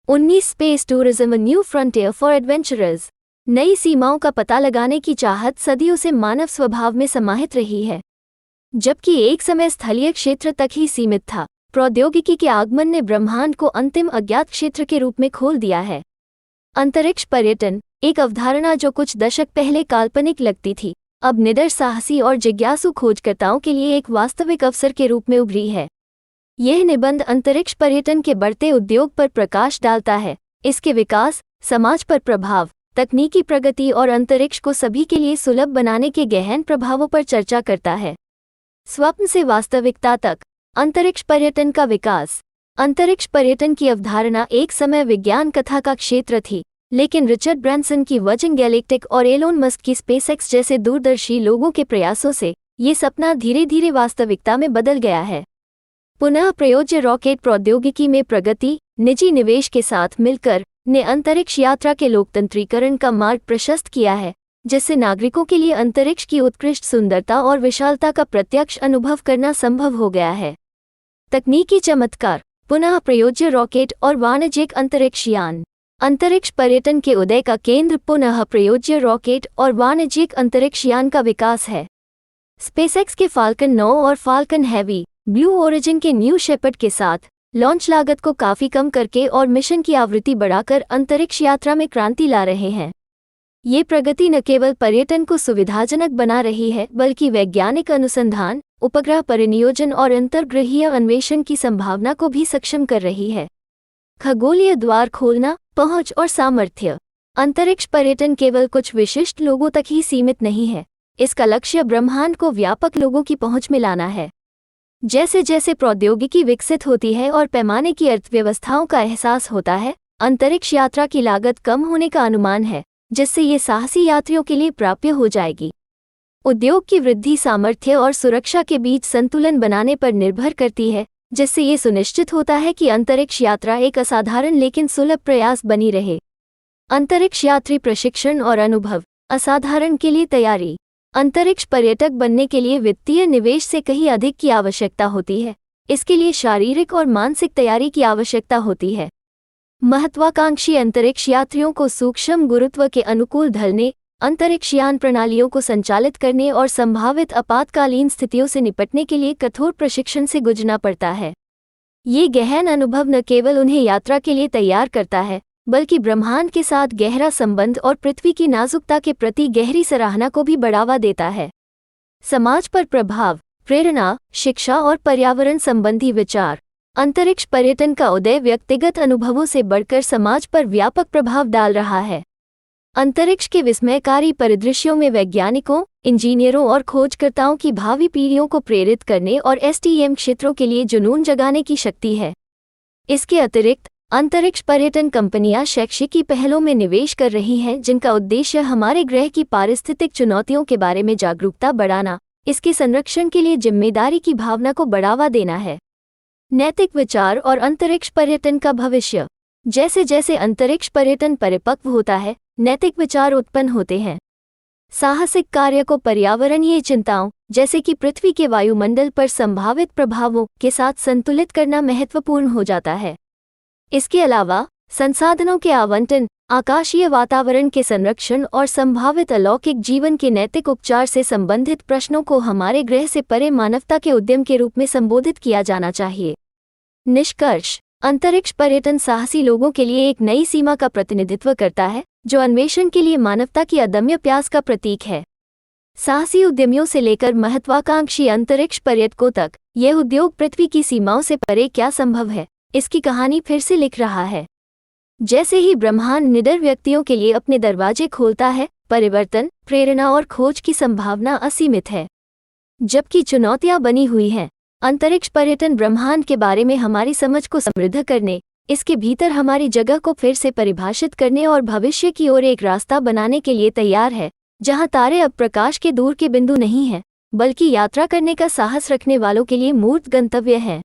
19 space tourism a new frontier for adventurers. नई सीमाओं का पता लगाने की चाहत सदियों से मानव स्वभाव में समाहित रही है। जबकि एक समय स्थलीय क्षेत्र तक ही सीमित था, प्रौद्योगिकी के आगमन ने ब्रह्मांड को अंतिम अज्ञात क्षेत्र के रूप में खोल दिया है। अंतरिक्ष पर्यटन, एक अवधारणा जो कुछ दशक पहले काल्पनिक लगती थी, अब निडर साहसी और जिज्ञासु खोजकर्ताओं के लिए एक वास्तविक अवसर के रूप में उभरी है। यह निबंध अंतरिक्ष पर्यटन के बढ़ते उद्योग पर प्रकाश डालता है, इसके विकास, समाज पर प्रभाव, तकनीकी प्रगति और अंतरिक्ष को सभी के लिए सुलभ बनाने के गहन प्रभावों पर चर्चा करता है। स्वप्न से वास्तविकता तक अंतरिक्ष पर्यटन का विकास। अंतरिक्ष पर्यटन की अवधारणा एक समय विज्ञान कथा का क्षेत्र थी, लेकिन रिचर्ड ब्रैंसन की वर्जिन गैलेक्टिक और एलोन मस्क की स्पेसएक्स जैसे दूरदर्शी लोगों के प्रयासों से ये सपना धीरे धीरे वास्तविकता में बदल गया है। पुनः प्रयोज्य रॉकेट प्रौद्योगिकी में प्रगति, निजी निवेश के साथ मिलकर, ने अंतरिक्ष यात्रा के लोकतंत्रीकरण का मार्ग प्रशस्त किया है, जिससे नागरिकों के लिए अंतरिक्ष की उत्कृष्ट सुंदरता और विशालता का प्रत्यक्ष अनुभव करना संभव हो गया है। तकनीकी चमत्कार, पुनः प्रयोज्य रॉकेट और वाणिज्यिक अंतरिक्ष यान। अंतरिक्ष पर्यटन के उदय का केंद्र पुनः प्रयोज्य रॉकेट और वाणिज्यिक अंतरिक्ष यान का विकास है। स्पेसएक्स के फाल्कन 9 और फाल्कन हैवी, ब्लू ओरिजिन के न्यू शेपर्ड के साथ लॉन्च लागत को काफी कम करके और मिशन की आवृत्ति बढ़ाकर अंतरिक्ष यात्रा में क्रांति ला रहे हैं। ये प्रगति न केवल पर्यटन को सुविधाजनक बना रही है, बल्कि वैज्ञानिक अनुसंधान, उपग्रह परिनियोजन और अंतर्ग्रहीय अन्वेषण की संभावना को भी सक्षम कर रही है। खगोलीय द्वार खोलना, पहुंच और सामर्थ्य। अंतरिक्ष पर्यटन केवल कुछ विशिष्ट लोगों तक ही सीमित नहीं है, इसका लक्ष्य ब्रह्मांड को व्यापक लोगों की पहुंच में लाना है। जैसे जैसे प्रौद्योगिकी विकसित होती है और पैमाने की अर्थव्यवस्थाओं का एहसास होता है, अंतरिक्ष यात्रा की लागत कम होने का अनुमान है, जिससे ये साहसी यात्रियों के लिए प्राप्य हो जाएगी। उद्योग की वृद्धि सामर्थ्य और सुरक्षा के बीच संतुलन बनाने पर निर्भर करती है, जिससे ये सुनिश्चित होता है कि अंतरिक्ष यात्रा एक असाधारण लेकिन सुलभ प्रयास बनी रहे। अंतरिक्ष यात्री प्रशिक्षण और अनुभव। असाधारण के लिए तैयारी। अंतरिक्ष पर्यटक बनने के लिए वित्तीय निवेश से कहीं अधिक की आवश्यकता होती है। इसके लिए शारीरिक और मानसिक तैयारी की आवश्यकता होती है। महत्वाकांक्षी अंतरिक्ष यात्रियों को सूक्ष्म गुरुत्व के अनुकूल ढलने, अंतरिक्ष यान प्रणालियों को संचालित करने और संभावित आपातकालीन स्थितियों से निपटने के लिए कठोर प्रशिक्षण से गुजरना पड़ता है। ये गहन अनुभव न केवल उन्हें यात्रा के लिए तैयार करता है, बल्कि ब्रह्मांड के साथ गहरा संबंध और पृथ्वी की नाजुकता के प्रति गहरी सराहना को भी बढ़ावा देता है। समाज पर प्रभाव, प्रेरणा, शिक्षा और पर्यावरण संबंधी विचार। अंतरिक्ष पर्यटन का उदय व्यक्तिगत अनुभवों से बढ़कर समाज पर व्यापक प्रभाव डाल रहा है। अंतरिक्ष के विस्मयकारी परिदृश्यों में वैज्ञानिकों, इंजीनियरों और खोजकर्ताओं की भावी पीढ़ियों को प्रेरित करने और एसटीएम क्षेत्रों के लिए जुनून जगाने की शक्ति है। इसके अतिरिक्त अंतरिक्ष पर्यटन कंपनियां शैक्षिकी पहलों में निवेश कर रही हैं, जिनका उद्देश्य हमारे ग्रह की पारिस्थितिक चुनौतियों के बारे में जागरूकता बढ़ाना, इसके संरक्षण के लिए जिम्मेदारी की भावना को बढ़ावा देना है। नैतिक विचार और अंतरिक्ष पर्यटन का भविष्य। जैसे जैसे अंतरिक्ष पर्यटन परिपक्व होता है, नैतिक विचार उत्पन्न होते हैं। साहसिक कार्य को पर्यावरणीय चिंताओं, जैसे कि पृथ्वी के वायुमंडल पर संभावित प्रभावों के साथ संतुलित करना महत्वपूर्ण हो जाता है। इसके अलावा संसाधनों के आवंटन, आकाशीय वातावरण के संरक्षण और संभावित अलौकिक जीवन के नैतिक उपचार से संबंधित प्रश्नों को हमारे ग्रह से परे मानवता के उद्यम के रूप में संबोधित किया जाना चाहिए। निष्कर्ष। अंतरिक्ष पर्यटन साहसी लोगों के लिए एक नई सीमा का प्रतिनिधित्व करता है, जो अन्वेषण के लिए मानवता की अदम्य प्यास का प्रतीक है। साहसी उद्यमियों से लेकर महत्वाकांक्षी अंतरिक्ष पर्यटकों तक, यह उद्योग पृथ्वी की सीमाओं से परे क्या संभव है, इसकी कहानी फिर से लिख रहा है। जैसे ही ब्रह्मांड निडर व्यक्तियों के लिए अपने दरवाजे खोलता है, परिवर्तन, प्रेरणा और खोज की संभावना असीमित है। जबकि चुनौतियां बनी हुई हैं, अंतरिक्ष पर्यटन ब्रह्मांड के बारे में हमारी समझ को समृद्ध करने, इसके भीतर हमारी जगह को फिर से परिभाषित करने और भविष्य की ओर एक रास्ता बनाने के लिए तैयार है, जहां तारे अब प्रकाश के दूर के बिंदु नहीं हैं, बल्कि यात्रा करने का साहस रखने वालों के लिए मूर्त गंतव्य हैं।